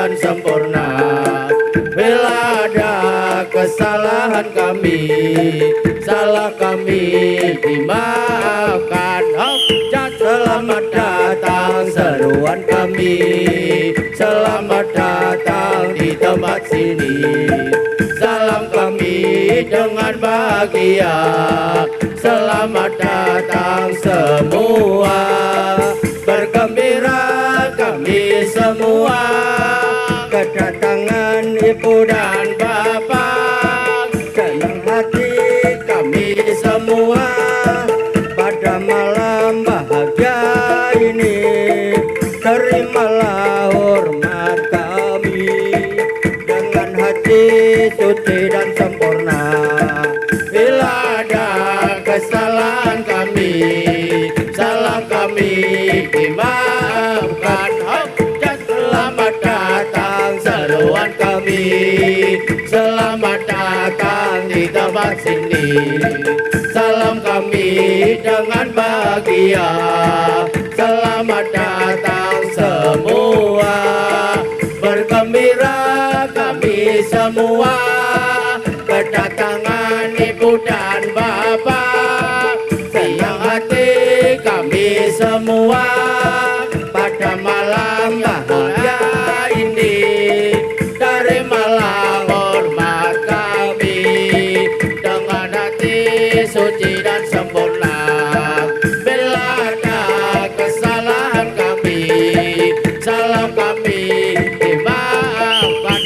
dan sempurna. Bila ada kesalahan kami, salah kami dimaafkan. Selamat datang seruan kami, selamat datang di tempat sini. Salam kami dengan bahagia, selamat datang semua. Bergembira kami semua, kedatangan ibu dan bapak. Senang hati kami semua pada malam bahagia ini. Terimalah hormat kami dengan hati suci dan sempurna. Bila ada kesalahan kami, salah kami dimaafkan. Selamat datang seruan kami, selamat datang di tempat sini. Salam kami dengan bahagia, selamat datang semua. Bergembira kami semua, kedatangan ibu dan bapak. Senang hati kami semua pada malam bahagia ini. Terimalah hormat kami dengan hati suci dan sempurna. Bila ada kesalahan kami, salah kami dimaafkan.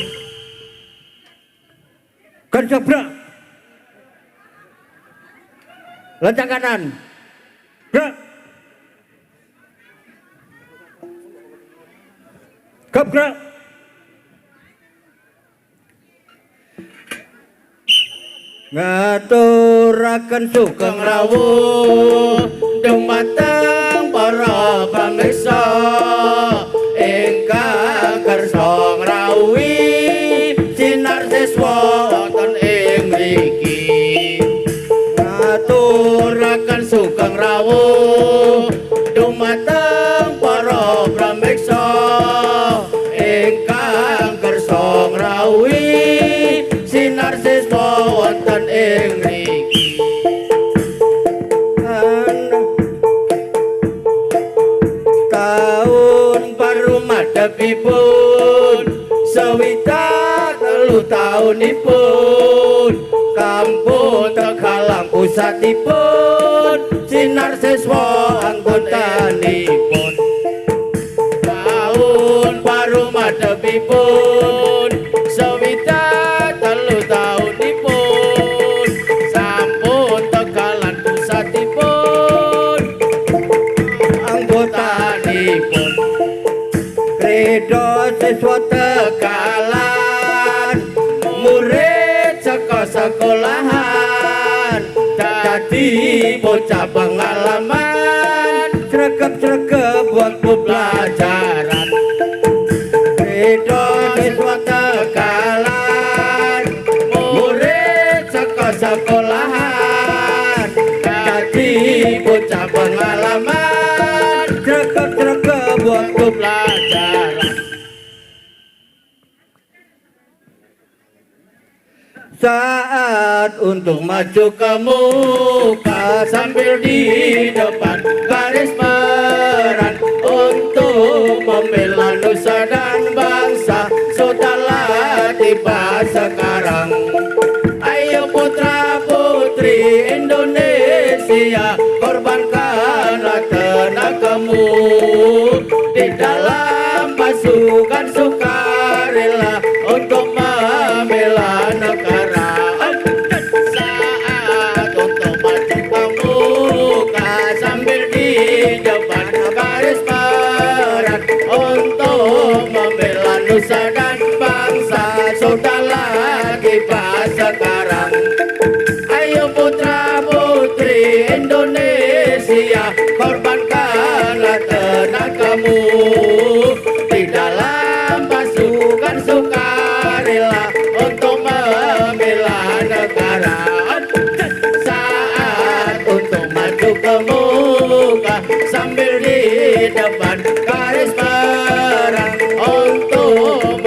Kerja berak, lencang kanan, berak, gerak. Ngaturaken sugeng rawuh dumateng para pamriksa ingkang kersa ngrawuhi sinar siswa wonten ing mriki. Ngaturaken sugeng rawuh dumateng para pamriksa ingkang kersa ngrawuhi sinar siswa wonten ing mriki. Taun baru madhepipun sewidak telu taunipun, kampung Tegalang pusatipun sinar siswa anggotanipun. Taun baru madhepipun sewidak telu taunipun, sampun Tegalan pusatipun anggotanipun. Kredo siswa Tegalan, murid saka sekolahan, dadi bocah pengalaman, sregep-sregep waktu pelajaran. Kredo siswa Tegalan, murid saka sekolahan, dadi bocah pengalaman, sregep-sregep waktu pelajaran. Saat untuk maju ke muka sambil di depan garis peran untuk membela nusa dan bangsa, sudahlah tiba sekarang. Ayo putra putri Indonesia, korbankanlah tenagamu di dalam pasukan sukarela untuk membela negara. Saat untuk maju ke muka sambil di depan garis peran untuk membela nusa dan bangsa, sudahlah tiba sekarang. Ayo putra putri Indonesia, korbankanlah tenagamu di dalam pasukan sukarela untuk membela negara. Saat untuk maju ke muka sambil di depan garis perang untuk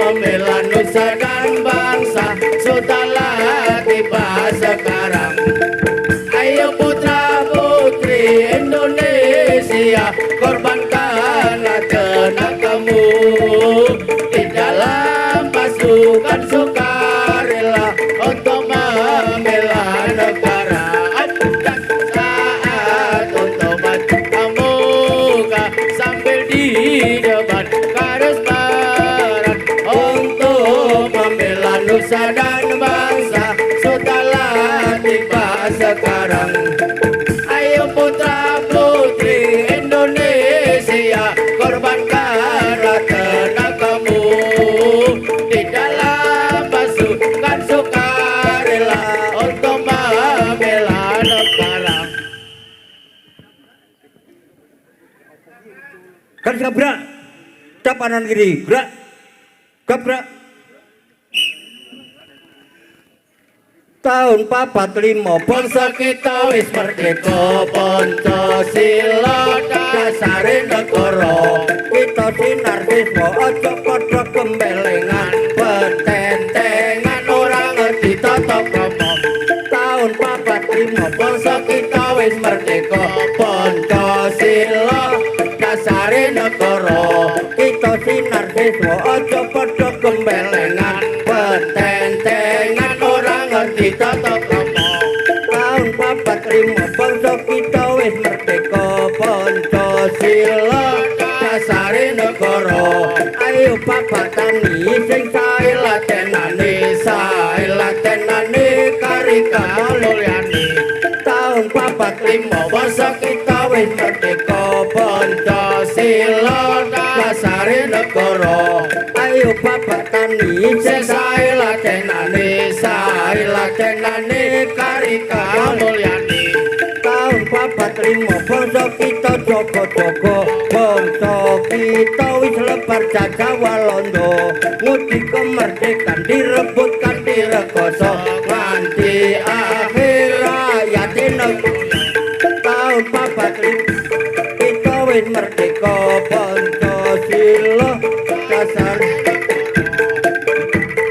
gebrak, capanan kiri, gerak, gebrak. Tahun 45 bangsa kita wis merdeka, Pancasila dasare negara. Kita sinarkisme aja padha gembelengan, pententengan ora ngerti tata krama. Tahun 45 bangsa kita wis merdeka, Pancasila dasare negara. Kita sinarkisme aja padha gembelengan, pententengan ora ngerti tata krama. Tahun 45 bangsa kita wis merdeka, Pancasila dasare negara. Ayo papatani sing sae latenane karika mulyani. Tahun 45 bangsa kita wis merdeka, Pancasila dasare negara. Ayo papatani sing sae latenane karika mulyani. Tahun 45 bangsa kita jaga-jaga, bangsa kita wis lebar jajah Walanda. Ngudi kemerdekaan direbutkan direkoso nganti akhir hayat negara. Tahun 45 kita wis merdeka, Pancasila dasar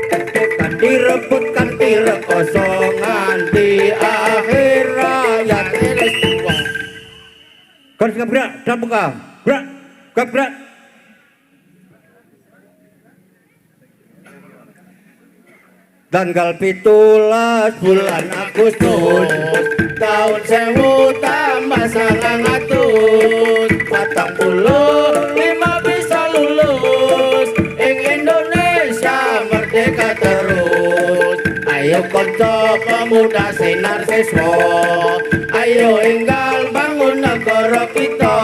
merdeka direbutkan direkoso nganti akhir hayat negara. Garis gebrak dan buka, gerak, gebrak. Tanggal 17 bulan Agustus tahun 1000 tambah 900, 45 bisa lulus ing Indonesia merdeka terus. Ayo kanca pemuda sinar siswa, ayo enggal bangun negara kita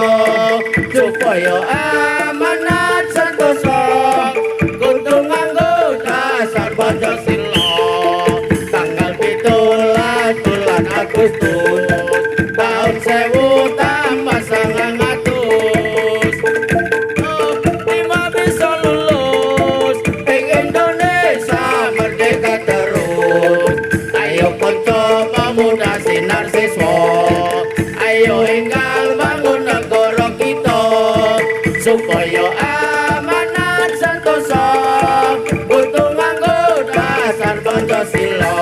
supaya amanat santoso kudu nganggo dasar Pancasila. Tanggal 17 bulan Agustus tahun 1000 tambah 900, 5 bisa lulus ing Indonesia merdeka terus. Ayo kanca pemuda sinar siswa, ayo enggal bangun negara kita supaya amanat santoso kudu nganggo dasar Pancasila.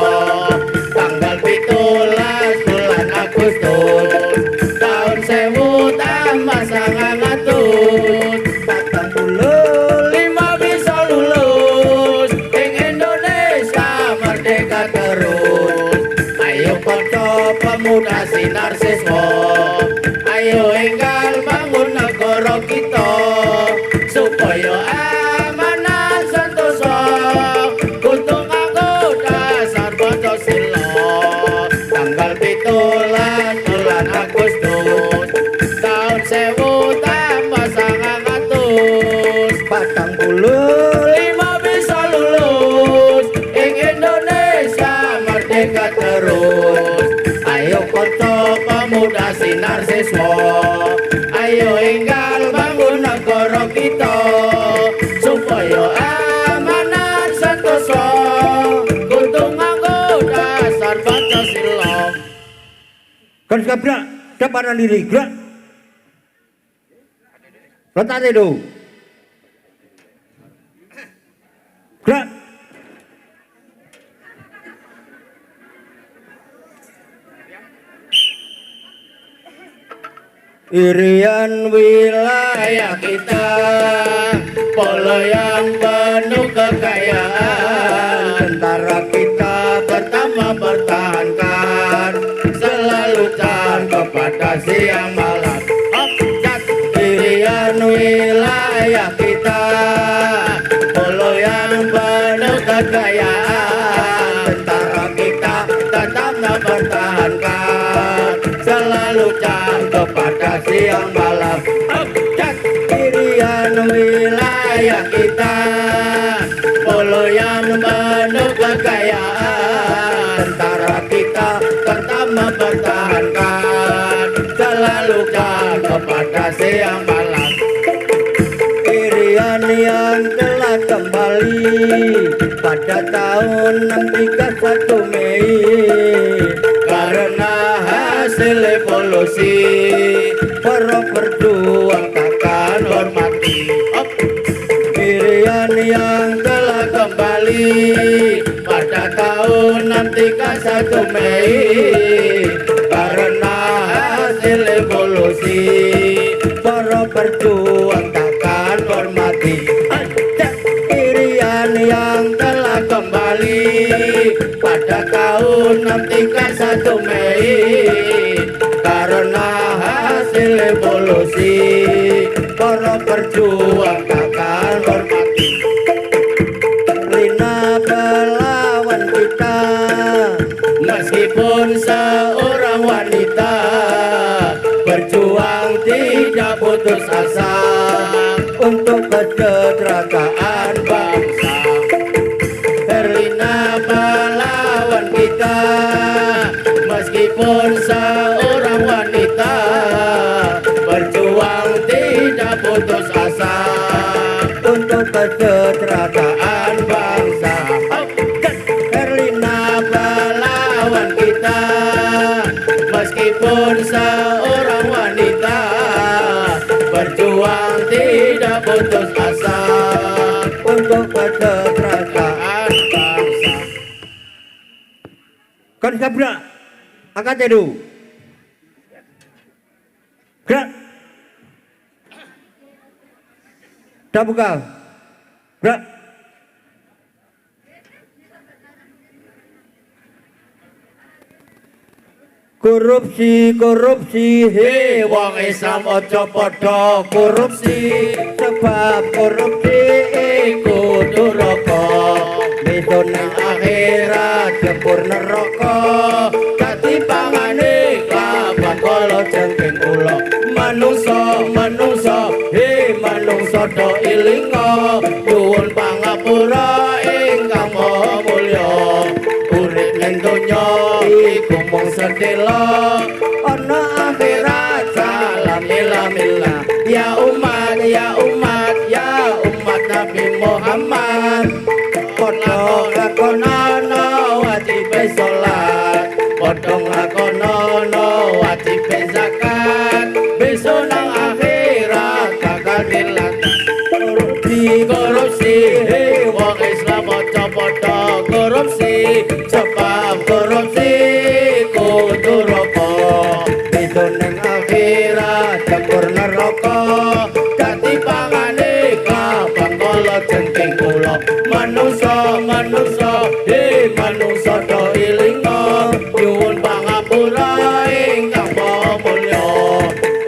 Tanggal 17 bulan Agustus tahun 1000 tambah 900, 45 bisa lulus ing Indonesia merdeka terus. Ayo kanca pemuda sinar siswa, ayo enggal bangun negara kita supaya amanat santoso kudu nganggo dasar Pancasila. Tanggal 17 bulan Agustus tahun 1000 tambah 900, 45 bisa lulus ing Indonesia merdeka terus. Ayo kanca pemuda sinar siswa, ayo enggal bangun negara kita supaya amanat santoso kudu nganggo dasar Pancasila. Garis gebrak, depanan diri, gerak. Letak itu. Gerak. Irian wilayah kita, polo yang penuh kekayaan. Tentara kita tetap mempertahankan, selalu tahan kepada siang malam. Irian wilayah kita, polo yang penuh kekayaan. Tentara kita tetap mempertahankan, selalu tahan kepada siang malam. Irian wilayah kita, polo yang penuh kekayaan. Tentara kita tetap mempertahankan, selalu tahan kepada siang malam. pada tahun 631 Mei karena hasil evolusi para berjuang takkan hormati Irian yang telah kembali pada tahun 631 Mei karena hasil evolusi para berjuang takkan hormati Irian yang telah kembali pada tahun 631 Mei karena hasil evolusi para berjuang takkan hormati Lina pahlawan kita meskipun seorang wanita berjuang tidak putus asa untuk kesejahteraan bangsa Herlina pahlawan kita meskipun seorang wanita berjuang tidak putus asa untuk kesejahteraan bangsa Herlina pahlawan kita meskipun seorang wanita berjuang tidak putus asa untuk kesejahteraan bangsa kan sabra angkat edu gerak dah buka gerak korupsi he wong Islam ojo padha korupsi sebab korupsi iku duraka besok nang akhirat jebur neraka dadi pangane kabeh kala jengking kula manungsa he manungsa do ilinga nyuwun pangapura ingkang maha mulya urip ning donya iku mung sedhela ana akhirat salam mila ya umat Nabi Muhammad padha lakonana wajib salat padha lakonana wajib zakat besok nang akhirat bakal dilantar korupsi he wong Islam aja padha korupsi sebab korupsi kudu rokok besok nang akhirat jebur neraka dadi pangane kabeh kala jengking kula manungsa he manungsa do ilinga nyuwun pangapura ingkang maha mulya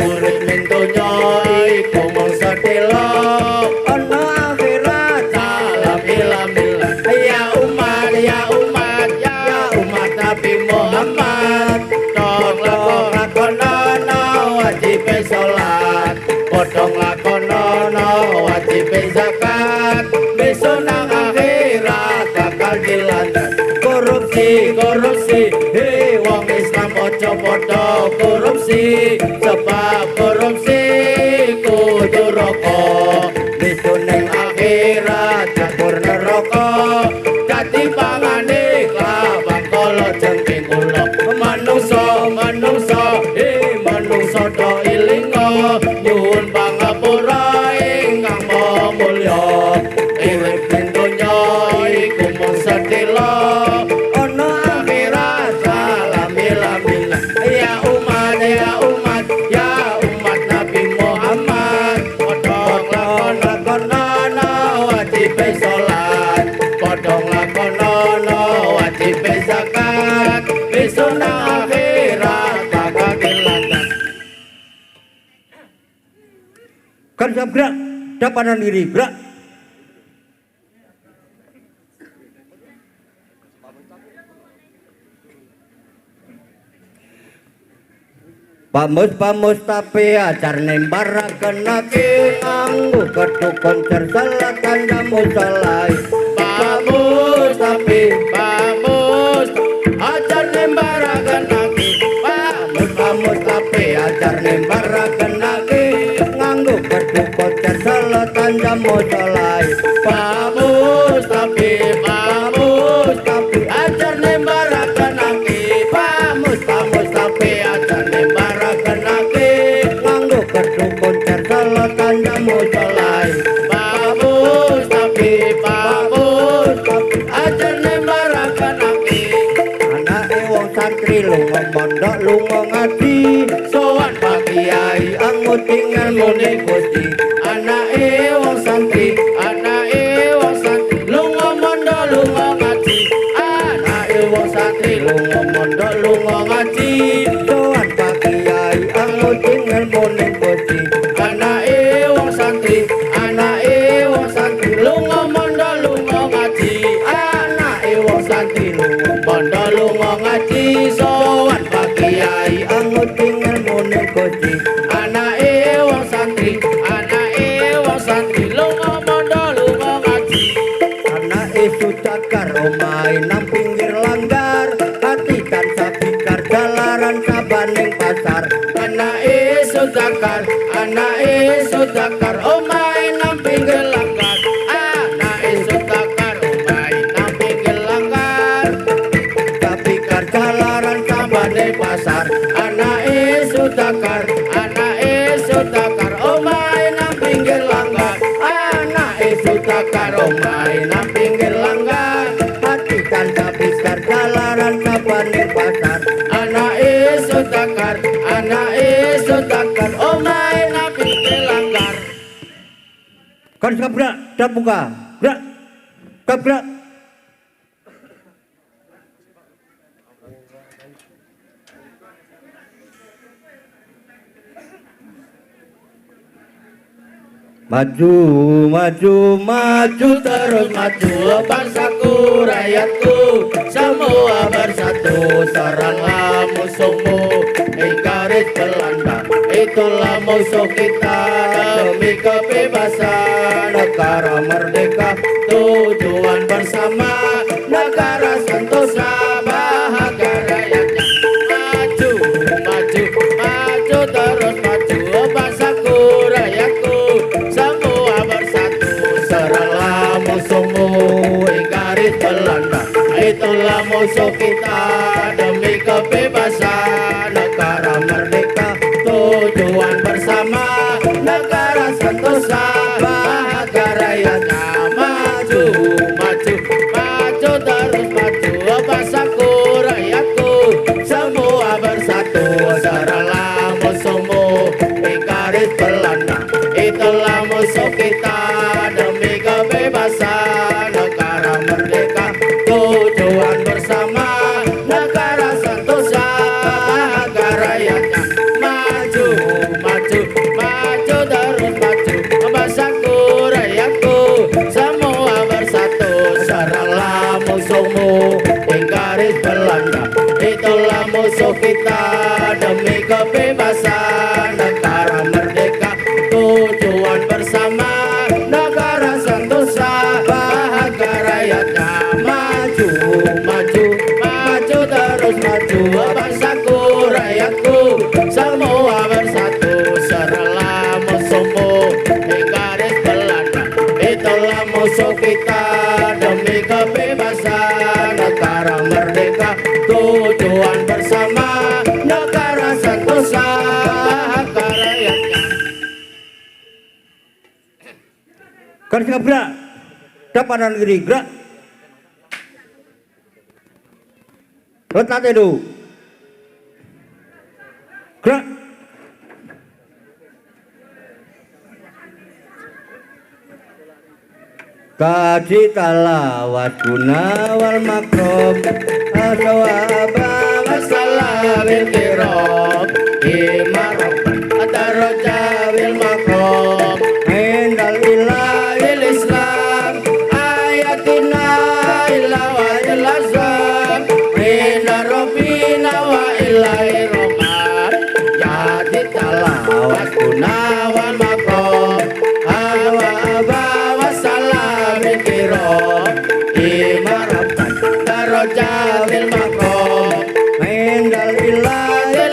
urip ning donya iku mung sedhela ana akhirat salam mila ya umat Nabi Muhammad tong lakonana wajib salat padha lakonana wajib zakat besok nang akhirat bakal dilantar korupsi he wong Islam ojo padha korupsi sebab korupsi kudu rokok besok nang akhirat jebur neraka dadi pangane kabeh kala jengking kula manungsa he manungsa do ilinga nyuwun pangapura ingkang maha mulya urip ning donya iku mung sedhela ana akhirat salam mila ya umat Nabi Muhammad padha lakonana wajib salat padha lakonana wajib zakat besok nang akhirat bakal dilantar kan gerak dapanan diri gerak pamus tapi ajar nembaraken ati nganggo keduk konser salatan jamu salai pamus ajar nembaraken ati pamus tapi ajar nembaraken ati nganggo keduk konser salatan jamu salai pamus santri lunga mondok lunga ngaji sowan Pak Kiai anguti ngelmune Gusti anake wong santri lunga mondok lunga ngaji anake wong santri lunga mondok lunga ngaji sowan Pak Kiai anguti ngelmune Gusti anake wong santri lunga mondok lunga ngaji anake wong santri lunga mondok lunga ngaji sowan Pak Kiai anguti ngelmune Gusti anake wong santri lunga mondok lunga ngaji anake Sudakar omahe nang pinggir langgar ati tansah pikar jalaran sabaning pasar anake Sudakar omahe nang pinggir langgar anake Sudakar omahe nang pinggir langgar pikar jalaran sabane pasar anake Sudakar omahe nang pinggir langgar anake Sudakar omahe nang pinggir langgar ati tansah pikar jalaran sabaning pasar anake Sudakar omahe nang pinggir langgar kan sabrak dak buka brak kabrak maju terus maju bangsaku rakyatku semua bersatu seranglah musuhmu garis Belanda itulah musuh kita demi kebebasan negara merdeka tujuan bersama negara sentosa bahagia rakyatnya maju terus maju bangsaku rakyatku semua bersatu seranglah musuhmu garis Belanda itulah musuh kita demi kebebasan negara merdeka tujuan bersama negara sentosa bahagia rakyatnya maju terus maju bangsaku rakyatku semua bersatu seranglah musuhmu garis Belanda itulah musuh kita demi kebebasan negara merdeka tujuan bersama negara sentosa bahagia rakyatnya maju terus maju bangsaku rakyatku semua bersatu seranglah musuhmu garis Belanda itulah musuh kita demi kebebasan negara merdeka tujuan bersama negara sentosa bahagia rakyatnya maju terus maju bangsaku rakyatku semua bersatu seranglah musuhmu garis Belanda itulah musuh kita demi kebebasan negara merdeka tujuan bersama negara sentosa bahagia rakyatnya kan sabrak dapanan kiri gerak letak itu gerak kaji talawat guna wal makrom asawaba wassalam kiram imarabban daraja wil makram indal ilahil islam ayatina illa wa ilazam inna rabbina wa ilahi rahmat jadi talawat guna wal makram awaba wassalam kiram imarabban daraja wil makram indal ilahi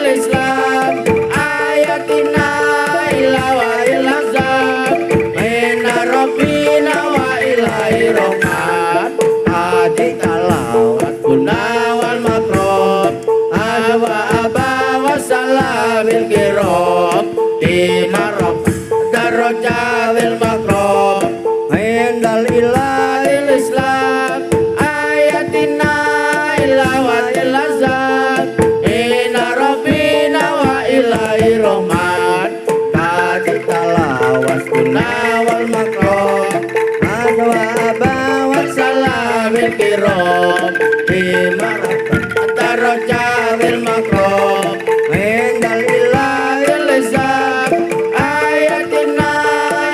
darajat makrom Indal ilahi ilazam ayatina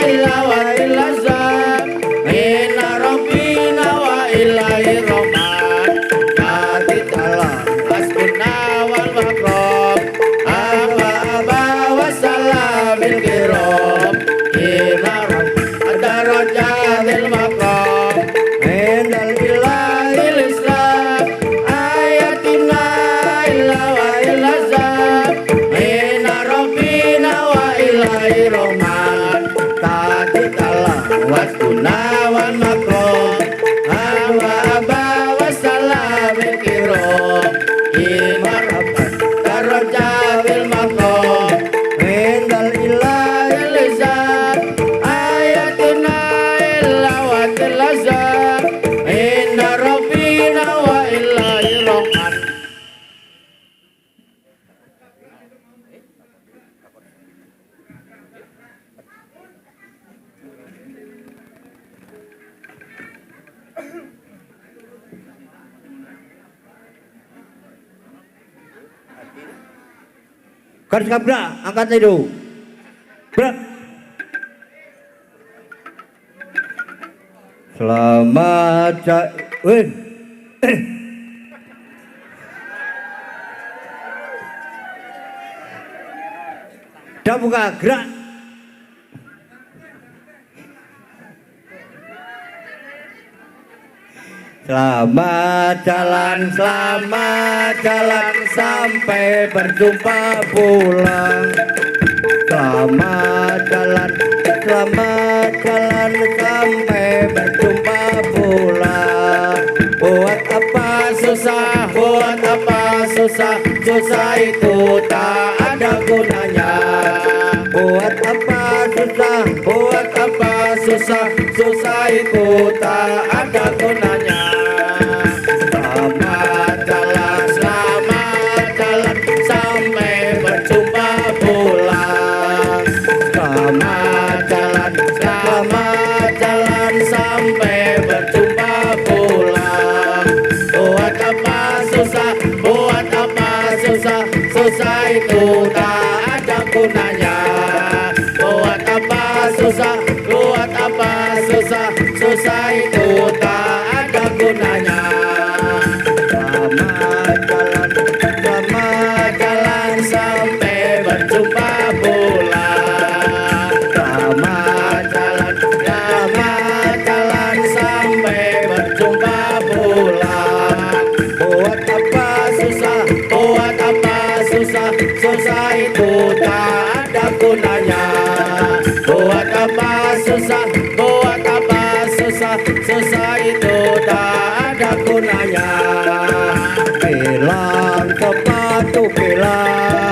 ilawa ilazam inna rabbina wa ilahi rahman Salam askunna wal makrom aba wasalamil kiram ila darajatil makrom Indal ilahi Islam ayatina ilawa ilazam inna rabbina wa ilahi rahman Salam waskunna wal makrom aba wasalamil kiram ila darajatil makrom Indal ilahi Ilazam ayatina ilawa ilazam inna rabbina wa ilahi rahman Garis kabra, angkat itu. Bra. Selamat weh. Dah buka gerak. Selamat jalan sampai berjumpa pulang. Selamat jalan sampai berjumpa pulang. buat apa susah susah itu tak ada gunanya Buat apa susah susah itu tak ada gunanya selamat jalan sampai berjumpa pulang selamat jalan sampai berjumpa pulang buat apa susah itu tak ada gunanya buat apa susah itu tak ada gunanya selamat jalan sampai berjumpa pulang selamat jalan sampai berjumpa pulang buat apa susah itu tak ada gunanya buat apa susah itu tak ada gunanya Bilang sepatu bilang